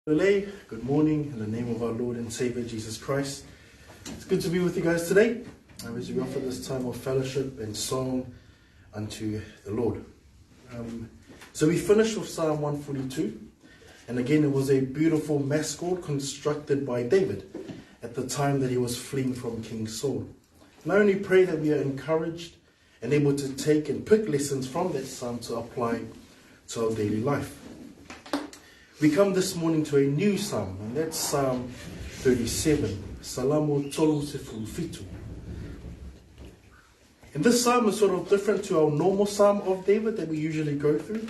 Good morning in the name of our Lord and Savior Jesus Christ. It's good to be with you guys today as we offer this time of fellowship and song unto the Lord. So we finished with Psalm 142, and again it was a beautiful mascot constructed by David at the time that he was fleeing from King Saul. And I only pray that we are encouraged and able to take and pick lessons from that psalm to apply to our daily life. We come this morning to a new psalm, and that's Psalm 37, Salamo Tolu Sefulufitu. And this psalm is sort of different to our normal psalm of David that we usually go through.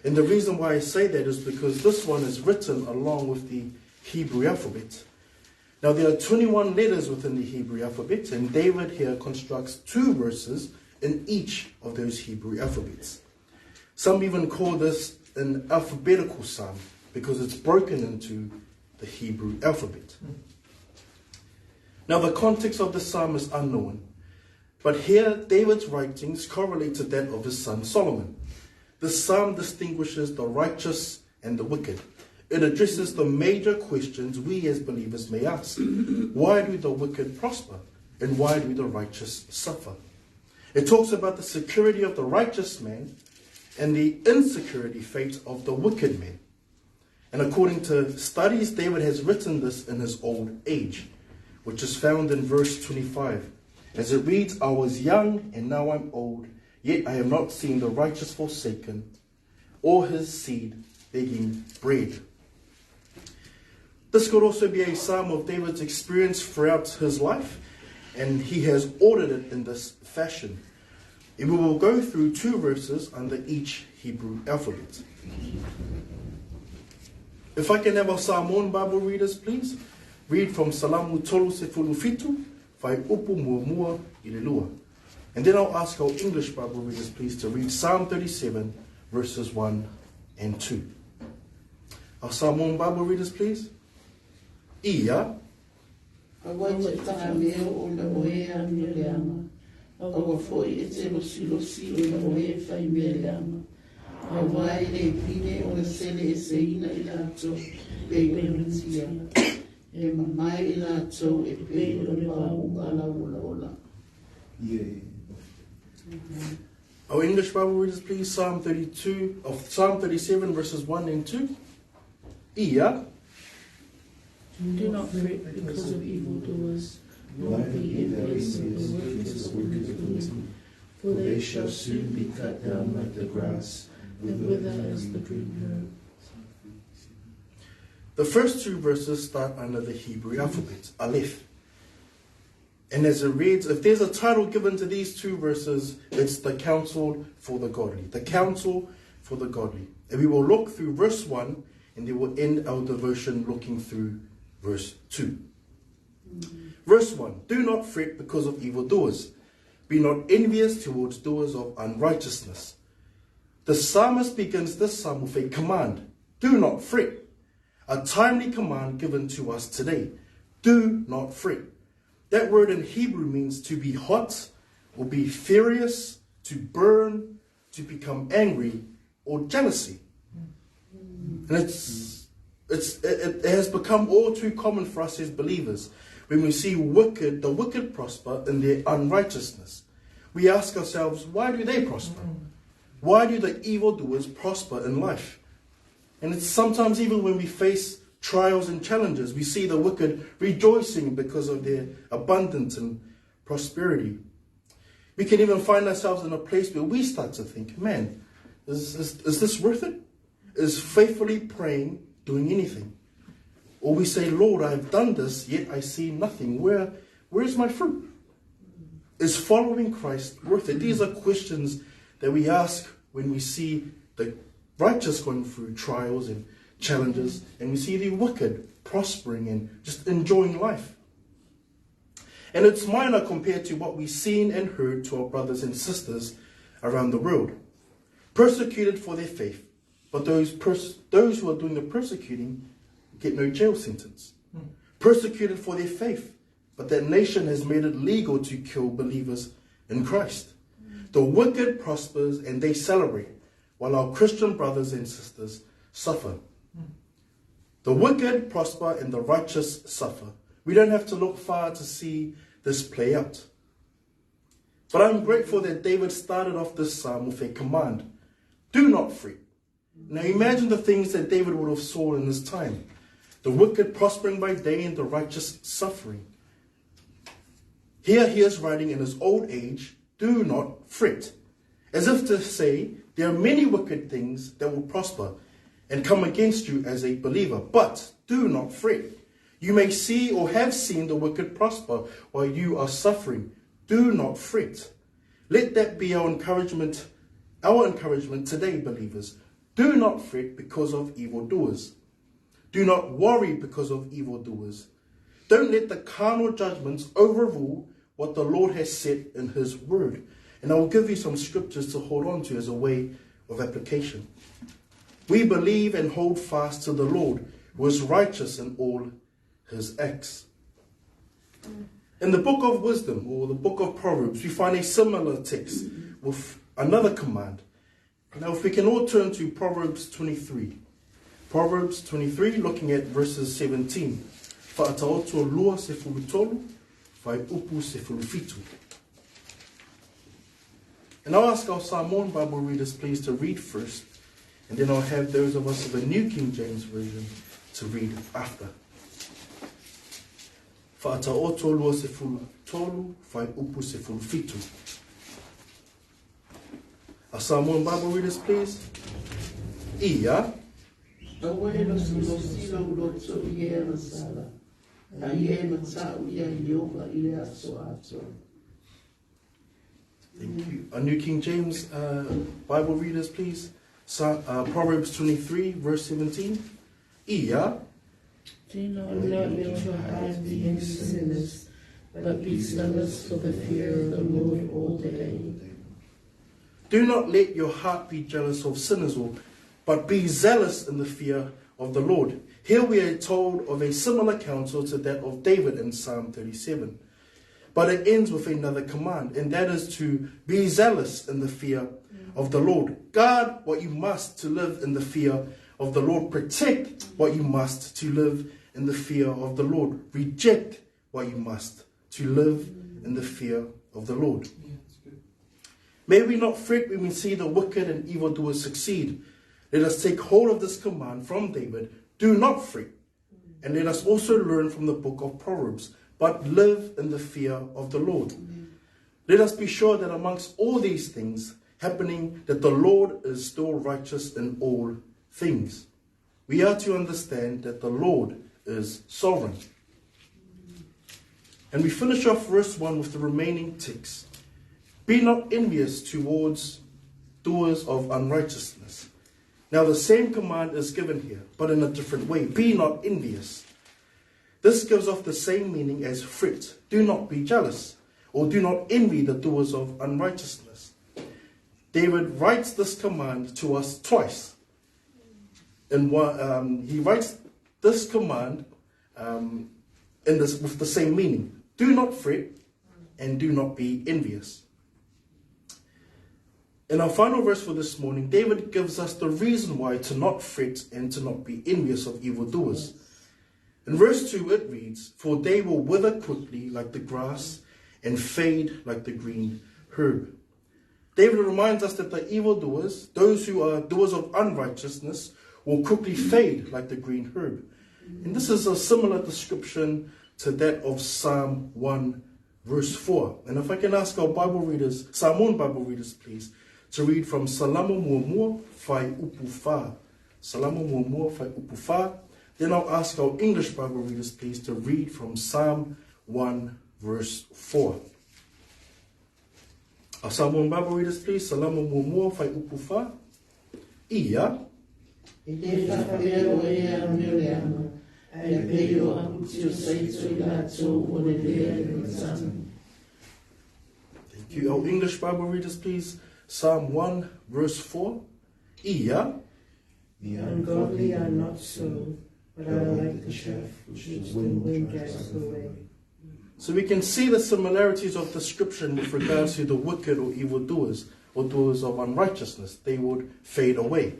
And the reason why I say that is because this one is written along with the Hebrew alphabet. Now there are 21 letters within the Hebrew alphabet, and David here constructs 2 verses in each of those Hebrew alphabets. Some even call this an alphabetical psalm, because it's broken into the Hebrew alphabet. Now the context of the psalm is unknown, but here David's writings correlate to that of his son Solomon. The psalm distinguishes the righteous and the wicked. It addresses the major questions we as believers may ask. Why do the wicked prosper? And why do the righteous suffer? It talks about the security of the righteous man and the insecurity fate of the wicked man. And according to studies, David has written this in his old age, which is found in verse 25. As it reads, I was young and now I'm old, yet I have not seen the righteous forsaken, or his seed begging bread. This could also be a psalm of David's experience throughout his life, and he has ordered it in this fashion. And we will go through 2 verses under each Hebrew alphabet. If I can have our Samoan Bible readers, please. Read from Salamu Tolu Sefulufitu, Whai Upu Muamua Ilelua. And then I'll ask our English Bible readers, please, to read Psalm 37, verses 1 and 2. Our Samoan Bible readers, please. Ia. Our English Bible readers, please. Psalm 37, verses 1 and 2. Ia. Do not fret because of evildoers, nor be envious of the workers of iniquity, for they shall soon be cut down like the grass, and wither as the green herb. The first 2 verses start under the Hebrew alphabet, Aleph. And as it reads, if there's a title given to these 2 verses, it's the counsel for the godly. The counsel for the godly. And we will look through verse 1, and then we'll end our devotion looking through verse 2. Verse 1, do not fret because of evildoers. Be not envious towards doers of unrighteousness. The psalmist begins this psalm with a command. Do not fret. A timely command given to us today. Do not fret. That word in Hebrew means to be hot, or be furious, to burn, to become angry, or jealousy. And it has become all too common for us as believers. When we see the wicked prosper in their unrighteousness, we ask ourselves, why do they prosper? Why do the evildoers prosper in life? And it's sometimes even when we face trials and challenges, we see the wicked rejoicing because of their abundance and prosperity. We can even find ourselves in a place where we start to think, man, is this worth it? Is faithfully praying doing anything? Or we say, Lord, I've done this, yet I see nothing. Where's my fruit? Is following Christ worth it? These are questions that we ask when we see the righteous going through trials and challenges, and we see the wicked prospering and just enjoying life. And it's minor compared to what we've seen and heard to our brothers and sisters around the world. Persecuted for their faith, but those who are doing the persecuting get no jail sentence. Persecuted for their faith, but that nation has made it legal to kill believers in Christ. The wicked prospers and they celebrate, while our Christian brothers and sisters suffer. The wicked prosper and the righteous suffer. We don't have to look far to see this play out. But I'm grateful that David started off this psalm with a command. Do not fret. Now imagine the things that David would have saw in this time. The wicked prospering by day and the righteous suffering. Here he is writing in his old age, do not fret. As if to say, there are many wicked things that will prosper and come against you as a believer. But do not fret. You may see or have seen the wicked prosper while you are suffering. Do not fret. Let that be our encouragement today, believers. Do not fret because of evildoers. Do not worry because of evildoers. Don't let the carnal judgments overrule what the Lord has said in his word. And I will give you some scriptures to hold on to as a way of application. We believe and hold fast to the Lord, who is righteous in all his acts. In the book of wisdom, or the book of Proverbs, we find a similar text with another command. Now, if we can all turn to Proverbs 23. Proverbs 23, looking at verses 17. Whaataotua lua se fulutolu, whai upu se fulufitu. And I'll ask our Samoan Bible readers, please, to read first. And then I'll have those of us of the New King James Version to read after. Whaataotua lua se fulutolu, whai upu se fulufitu. Our Samoan Bible readers, please. Ia. Awelo silosila uloto iena sala. A iena tau ia ioga ia soato. Thank you. Our New King James Bible readers, please. Proverbs 23, verse 17. Ia. Do not let your heart be in sinners, but be zealous for the fear of the Lord all day. Do not let your heart be jealous of sinners, but be zealous in the fear of the Lord. Here we are told of a similar counsel to that of David in Psalm 37. But it ends with another command, and that is to be zealous in the fear of the Lord. Guard what you must to live in the fear of the Lord. Protect what you must to live in the fear of the Lord. Reject what you must to live in the fear of the Lord. May we not fret when we see the wicked and evildoers succeed. Let us take hold of this command from David. Do not fret. And let us also learn from the book of Proverbs. But live in the fear of the Lord. Let us be sure that amongst all these things happening, that the Lord is still righteous in all things. We are to understand that the Lord is sovereign. And we finish off verse 1 with the remaining text. Be not envious towards doers of unrighteousness. Now the same command is given here, but in a different way. Be not envious. This gives off the same meaning as fret. Do not be jealous, or do not envy the doers of unrighteousness. David writes this command to us twice. And he writes this command with the same meaning. Do not fret, and do not be envious. In our final verse for this morning, David gives us the reason why to not fret and to not be envious of evildoers. In verse 2 it reads, for they will wither quickly like the grass and fade like the green herb. David reminds us that the evildoers, those who are doers of unrighteousness, will quickly fade like the green herb. And this is a similar description to that of Psalm 1 verse 4. And if I can ask our Bible readers, Samoan Bible readers please, to read from Salamo Muamua Whai Upu Wha. Salamo Muamua Whai Upu Wha. Then I'll ask our English Bible readers, please, to read from Psalm 1, verse 4. Our Samoan Bible readers, please. Salamo Muamua Whai Upu Wha. Ia. Thank you. Our English Bible readers, please. Psalm 1, verse 4. Ia. The ungodly are not so, but are like the chaff which the wind drives away. So we can see the similarities of description with regards to the wicked or evildoers or doers of unrighteousness. They would fade away.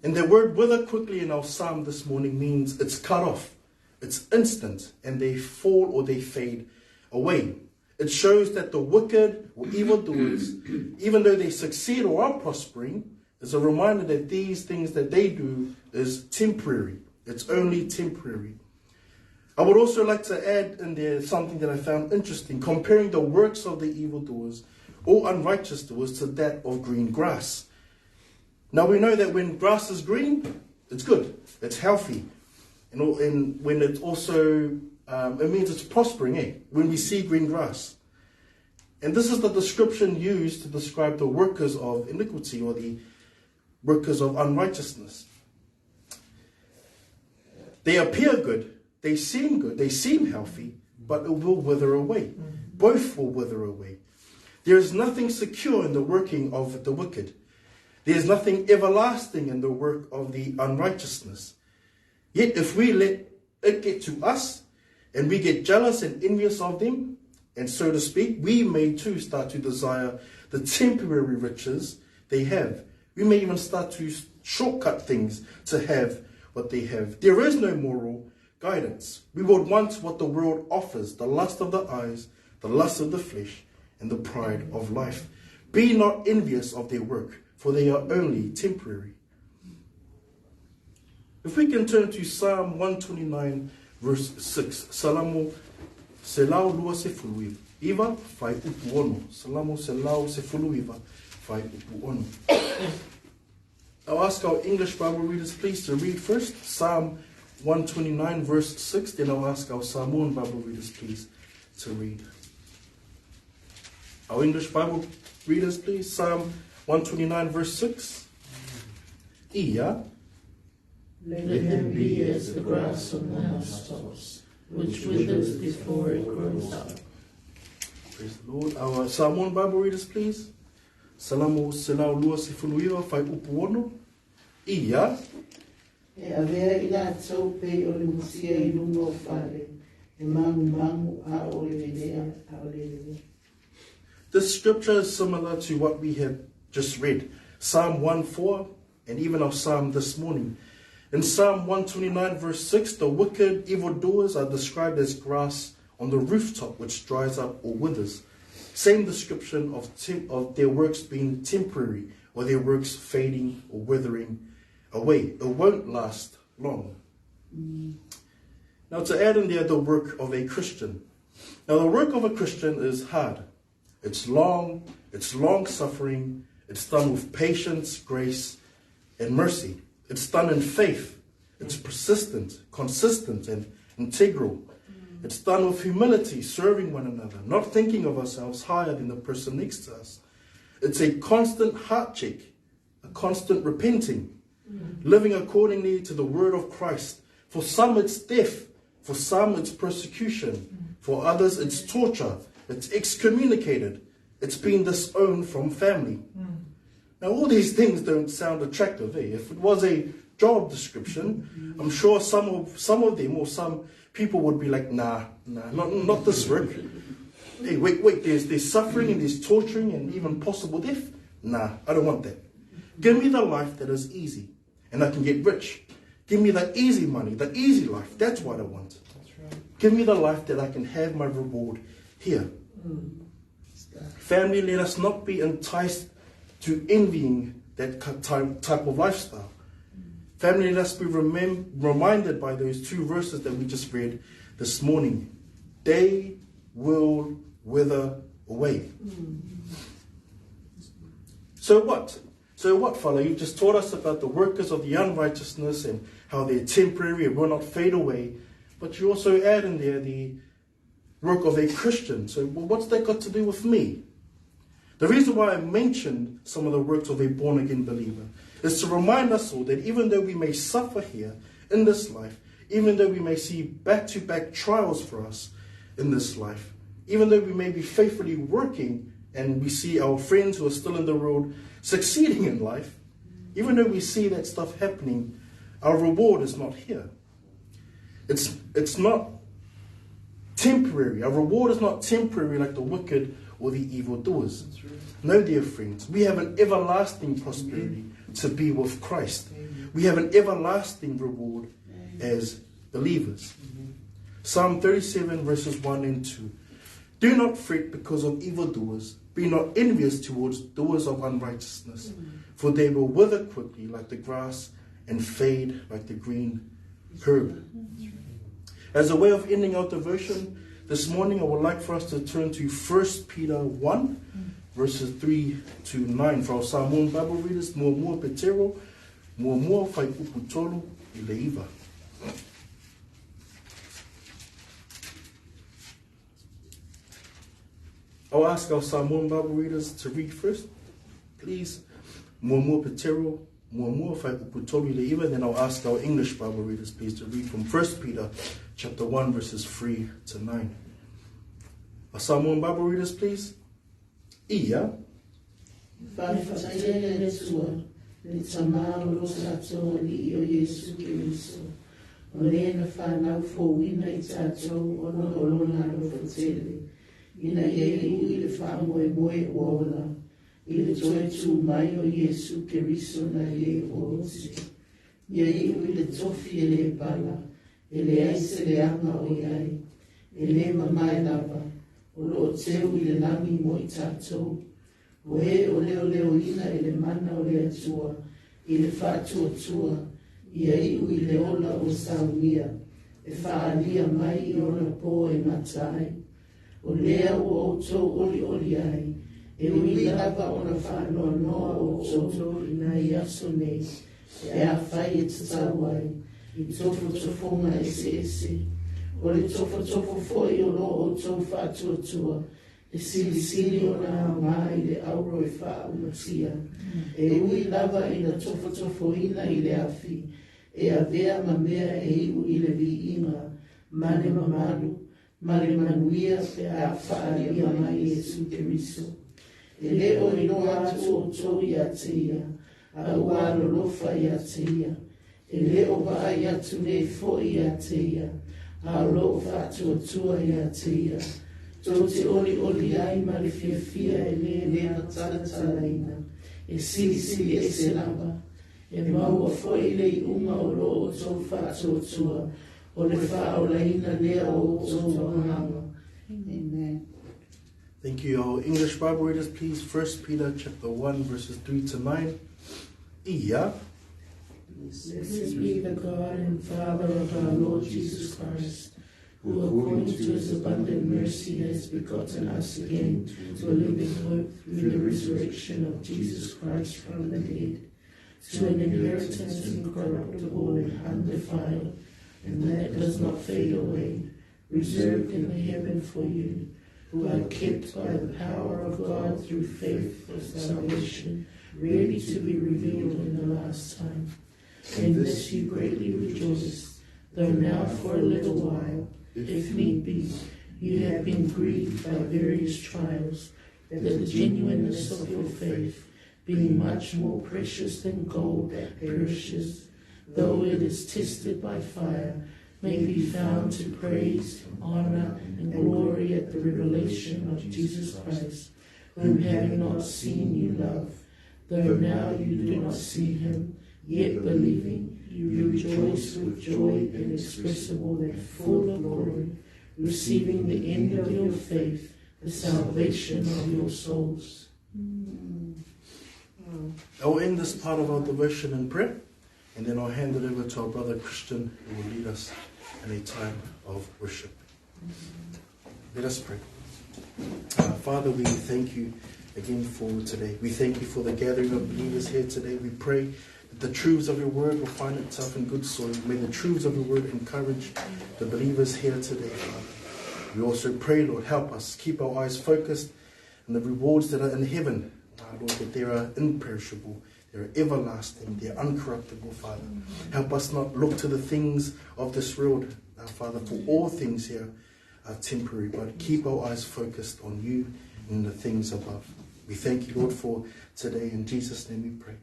And the word wither quickly in our psalm this morning means it's cut off. It's instant, and they fall or they fade away. It shows that the wicked or evildoers, even though they succeed or are prospering, is a reminder that these things that they do is temporary. It's only temporary. I would also like to add in there something that I found interesting, comparing the works of the evildoers or unrighteous doers to that of green grass. Now we know that when grass is green, it's good, it's healthy. And when it also, it means it's prospering, when we see green grass. And this is the description used to describe the workers of iniquity or the workers of unrighteousness. They appear good, they seem healthy, but it will wither away. Both will wither away. There is nothing secure in the working of the wicked. There is nothing everlasting in the work of the unrighteousness. Yet if we let it get to us, and we get jealous and envious of them, and so to speak, we may too start to desire the temporary riches they have. We may even start to shortcut things to have what they have. There is no moral guidance. We would want what the world offers, the lust of the eyes, the lust of the flesh, and the pride of life. Be not envious of their work, for they are only temporary. If we can turn to Psalm 129, verse 6. Salamo selau lua se fuluiva. Iva fai upu ono. Salamo selau se fuluiva fai upu ono. I'll ask our English Bible readers please to read first Psalm 129, verse 6. Then I'll ask our Samoan Bible readers please to read. Our English Bible readers please. Psalm 129, verse 6. Ia. Let him be as the grass on the housetops, which withers before it grows up. Praise the Lord. Our Samoan Bible readers, please. Salamo selau lua se fuluiva fai upu ono. Ia. E avea ila tau pe o le musia I lunga o whare. E mangu a o le vedea a o le vedea. This scripture is similar to what we have just read. Psalm 1:4 and even our psalm this morning. In Psalm 129 verse 6, the wicked evildoers are described as grass on the rooftop which dries up or withers. Same description of their works being temporary or their works fading or withering away. It won't last long. Now to add in there the work of a Christian. Now the work of a Christian is hard. It's long suffering. It's done with patience, grace, and mercy. It's done in faith. It's persistent, consistent, and integral. It's done with humility, serving one another, not thinking of ourselves higher than the person next to us. It's a constant heart check, a constant repenting, living accordingly to the word of Christ. For some it's death, for some it's persecution, for others it's torture, it's excommunicated, it's been disowned from family. Now, all these things don't sound attractive, eh? If it was a job description, I'm sure some of them or some people would be like, nah, not this work. Hey, wait, there's suffering and there's torturing and even possible death. Nah, I don't want that. Give me the life that is easy and I can get rich. Give me the easy money, the easy life. That's what I want. That's right. Give me the life that I can have my reward here. Family, let us not be enticed to envying that type of lifestyle. Family, let us be reminded by those two verses that we just read this morning. They will wither away. So what? Father? You just taught us about the workers of the unrighteousness and how they're temporary and will not fade away. But you also add in there the work of a Christian. So what's that got to do with me? The reason why I mentioned some of the works of a born-again believer is to remind us all that even though we may suffer here in this life, even though we may see back-to-back trials for us in this life, even though we may be faithfully working and we see our friends who are still in the world succeeding in life, even though we see that stuff happening, our reward is not here. It's not temporary. Our reward is not temporary like the wicked or the evildoers. No, dear friends, we have an everlasting prosperity to be with Christ. We have an everlasting reward as believers. Psalm 37 verses 1 and 2. Do not fret because of evildoers. Be not envious towards doers of unrighteousness, for they will wither quickly like the grass and fade like the green herb. As a way of ending our devotion this morning, I would like for us to turn to 1 Peter 1 verses 3 to 9. For our Samoan Bible readers, mua petero, mua fai uputolu I le iwa. I'll ask our Samoan Bible readers to read first, please. Mua petero, mua fai uputolu I le iwa. Then I'll ask our English Bible readers, please, to read from 1 Peter chapter 1 verses 3 to 9. Our Samoan Bible readers, please. Ia. Whawhataia le tua, le tamao lo tātou li o Yesu Kiriso. O lena whanau fōwina I tātou o no holona no whatele. Ina e ui le whamoe moe ola. I le toe tū mai o Yesu Kiriso na e o oti. Ia e ui le tofi e le bala. E le aise le anga o iai. E le mamai lava. O lo teu I le nami mo I tātou. O e o leo ina I le mana o le atua. I le whātua tua. Ia I ui le ola o saunia. E whaalia mai I ona po e matai. O lea o tau oli ai. E ui lava ona whanoa noa o tau ina I aso nei. E a whai e tatau ai. I tofonga ese. O le tofo foi o lo o tau whātua tua. E sili o na mai le auro e wha umatia. E ui lava I na tofo ina I le afi. E a vea ma mea e iu I le vi inga. Mane mamalu. Mare manuia pe a whaaria mai Yesu Kiriso. E leo I no atu o tau I a teia. A ua lolofa I a teia. E leo wa ai atu ne fo I a teia. A lo whātua tua I a teia. Tō te oli ai ma le fia e le na tala ina. E sili e se lava. E maua foi le I unga o lo o tō whātua tua. O le wha o la ina lea o tō mahanga. Amen. Thank you. Our English Bible readers, please. 1 Peter chapter 1 verses 3 to 9. Ia. Blessed be the God and Father of our Lord Jesus Christ, who according to his abundant mercy has begotten us again to a living hope through the resurrection of Jesus Christ from the dead, to an inheritance incorruptible and undefiled, and that does not fade away, reserved in heaven for you, who are kept by the power of God through faith for salvation, ready to be revealed in the last time. In this you greatly rejoice, though now for a little while, if need be, you have been grieved by various trials, that the genuineness of your faith, being much more precious than gold that perishes, though it is tested by fire, may be found to praise, honor, and glory at the revelation of Jesus Christ, whom having not seen you love, though now you do not see him, yet believing, you rejoice with joy inexpressible and full of glory, receiving the end of your faith, the salvation of your souls. I'll end this part of our devotion in prayer, and then I'll hand it over to our brother Christian, who will lead us in a time of worship. Let us pray. Father, we thank you again for today. We thank you for the gathering of believers here today. We pray that the truths of your word will find itself in good soil. May the truths of your word encourage the believers here today, Father. We also pray, Lord, help us keep our eyes focused on the rewards that are in heaven, Lord, that they are imperishable, they're everlasting, they're uncorruptible, Father. Help us not look to the things of this world, Father, for all things here are temporary, but keep our eyes focused on you and the things above. We thank you, Lord, for today. In Jesus' name we pray.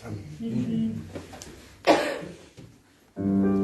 Amen. Amen.